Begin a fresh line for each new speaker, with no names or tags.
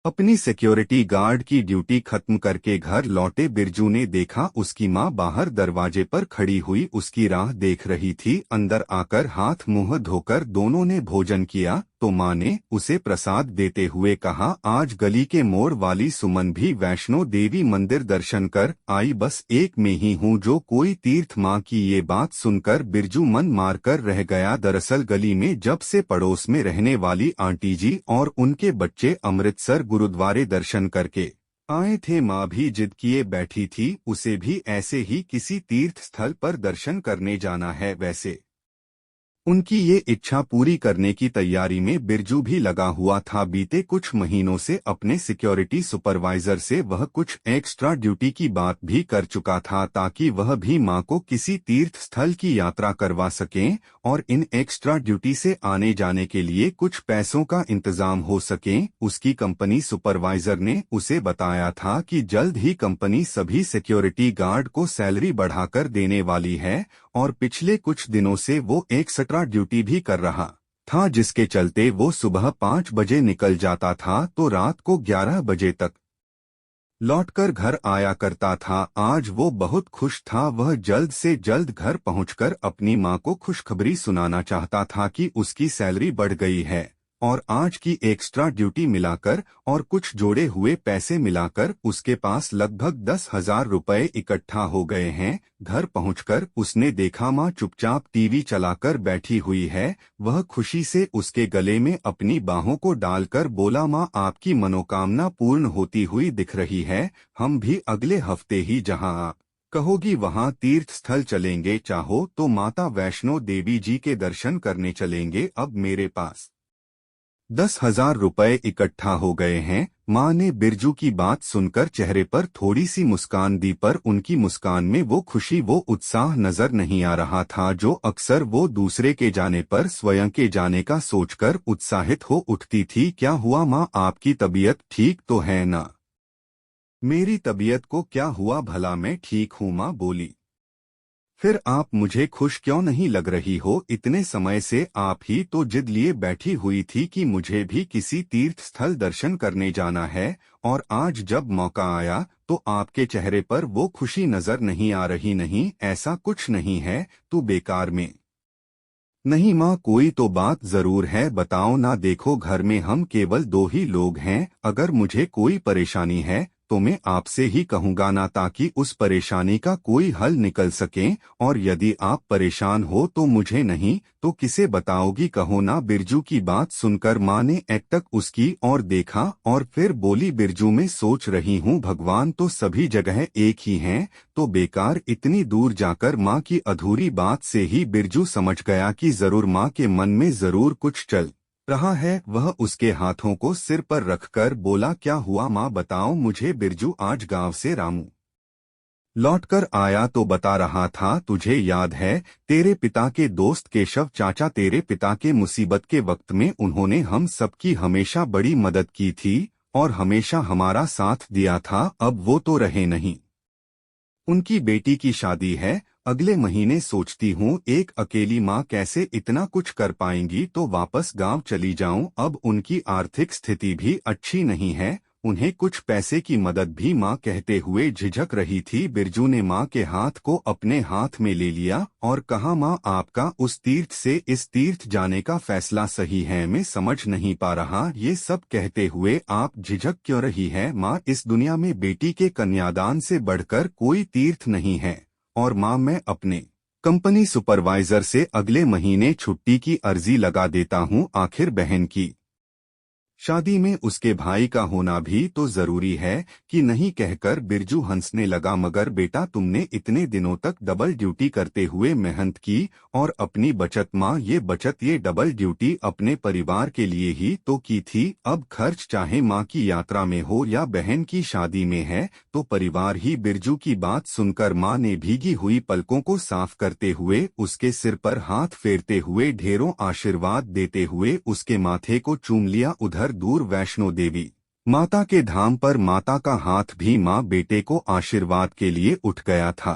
अपनी security guard की duty खत्म करके घर लौटे बिरजू ने देखा उसकी माँ बाहर दरवाजे पर खड़ी हुई उसकी राह देख रही थी। अंदर आकर हाथ मुंह धोकर दोनों ने भोजन किया तो माँ ने उसे प्रसाद देते हुए कहा, आज गली के मोड़ वाली सुमन भी वैष्णो देवी मंदिर दर्शन कर आई, बस एक में ही हूँ जो कोई तीर्थ। माँ की ये बात सुनकर बिरजू मन मारकर रह गया। दरअसल गली में जब से पड़ोस में रहने वाली आंटी जी और उनके बच्चे अमृतसर गुरुद्वारे दर्शन करके आए थे, माँ भी जिद किए बैठी थी उसे भी ऐसे ही किसी तीर्थ स्थल पर दर्शन करने जाना है। वैसे उनकी ये इच्छा पूरी करने की तैयारी में बिरजू भी लगा हुआ था। बीते कुछ महीनों से अपने सिक्योरिटी सुपरवाइजर से वह कुछ एक्स्ट्रा ड्यूटी की बात भी कर चुका था ताकि वह भी मां को किसी तीर्थ स्थल की यात्रा करवा सकें और इन एक्स्ट्रा ड्यूटी से आने जाने के लिए कुछ पैसों का इंतजाम हो सके। उसकी कंपनी सुपरवाइजर ने उसे बताया था कि जल्द ही कंपनी सभी सिक्योरिटी गार्ड को सैलरी बढ़ाकर देने वाली है और पिछले कुछ दिनों से वो एक्स्ट्रा ड्यूटी भी कर रहा था, जिसके चलते वो सुबह 5 बजे निकल जाता था तो रात को 11 बजे तक लौटकर घर आया करता था। आज वो बहुत खुश था, वह जल्द से जल्द घर पहुंचकर अपनी मां को खुशखबरी सुनाना चाहता था कि उसकी सैलरी बढ़ गई है और आज की एक्स्ट्रा ड्यूटी मिलाकर और कुछ जोड़े हुए पैसे मिलाकर उसके पास लगभग 10,000 रुपये इकट्ठा हो गए हैं। घर पहुंचकर उसने देखा मां चुपचाप टीवी चलाकर बैठी हुई है। वह खुशी से उसके गले में अपनी बाहों को डालकर बोला, मां आपकी मनोकामना पूर्ण होती हुई दिख रही है। हम भी अगले हफ्ते ही जहां आप कहोगी वहां तीर्थ स्थल चलेंगे, चाहो तो माता वैष्णो देवी जी के दर्शन करने चलेंगे। अब मेरे पास 10,000 रुपये इकट्ठा हो गए हैं। माँ ने बिरजू की बात सुनकर चेहरे पर थोड़ी सी मुस्कान दी, पर उनकी मुस्कान में वो खुशी वो उत्साह नजर नहीं आ रहा था जो अक्सर वो दूसरे के जाने पर स्वयं के जाने का सोचकर उत्साहित हो उठती थी। क्या हुआ माँ, आपकी तबीयत ठीक तो है ना? मेरी तबीयत को क्या हुआ भला, मैं ठीक हूँ माँ बोली। फिर आप मुझे खुश क्यों नहीं लग रही हो? इतने समय से आप ही तो जिद लिए बैठी हुई थी कि मुझे भी किसी तीर्थ स्थल दर्शन करने जाना है और आज जब मौका आया तो आपके चेहरे पर वो खुशी नजर नहीं आ रही। नहीं, ऐसा कुछ नहीं है, तू बेकार में नहीं माँ, कोई तो बात जरूर है, बताओ ना। देखो घर में हम केवल 2 ही लोग हैं, अगर मुझे कोई परेशानी है तो मैं आपसे ही कहूँगा ना, ताकि उस परेशानी का कोई हल निकल सके। और यदि आप परेशान हो तो मुझे नहीं तो किसे बताओगी, कहो ना। बिरजू की बात सुनकर माँ ने एकटक उसकी ओर देखा और फिर बोली, बिरजू मैं सोच रही हूँ भगवान तो सभी जगह एक ही हैं, तो बेकार इतनी दूर जाकर। माँ की अधूरी बात से ही बिरजू समझ गया कि जरूर माँ के मन में जरूर कुछ चल रहा है। वह उसके हाथों को सिर पर रखकर बोला, क्या हुआ माँ बताओ मुझे। बिरजू आज गांव से रामू लौटकर आया तो बता रहा था, तुझे याद है तेरे पिता के दोस्त केशव चाचा, तेरे पिता के मुसीबत के वक्त में उन्होंने हम सबकी हमेशा बड़ी मदद की थी और हमेशा हमारा साथ दिया था। अब वो तो रहे नहीं, उनकी बेटी की शादी है अगले महीने। सोचती हूँ एक अकेली माँ कैसे इतना कुछ कर पाएंगी, तो वापस गांव चली जाऊं। अब उनकी आर्थिक स्थिति भी अच्छी नहीं है, उन्हें कुछ पैसे की मदद भी माँ कहते हुए झिझक रही थी। बिरजू ने माँ के हाथ को अपने हाथ में ले लिया और कहा, माँ आपका उस तीर्थ से इस तीर्थ जाने का फैसला सही है, मैं समझ नहीं पा रहा ये सब कहते हुए आप झिझक क्यों रही है। माँ इस दुनिया में बेटी के कन्यादान से बढ़कर कोई तीर्थ नहीं है और माँ मैं अपने कंपनी सुपरवाइजर से अगले महीने छुट्टी की अर्जी लगा देता हूँ। आखिर बहन की शादी में उसके भाई का होना भी तो जरूरी है कि नहीं, कहकर बिरजू हंसने लगा। मगर बेटा तुमने इतने दिनों तक डबल ड्यूटी करते हुए मेहनत की और अपनी बचत, माँ ये बचत ये डबल ड्यूटी अपने परिवार के लिए ही तो की थी। अब खर्च चाहे माँ की यात्रा में हो या बहन की शादी में है तो परिवार ही। बिरजू की बात सुनकर माँ ने भीगी हुई पलकों को साफ करते हुए उसके सिर पर हाथ फेरते हुए ढेरों आशीर्वाद देते हुए उसके माथे को चूम लिया। उधर दूर वैष्णो देवी माता के धाम पर माता का हाथ भी माँ बेटे को आशीर्वाद के लिए उठ गया था।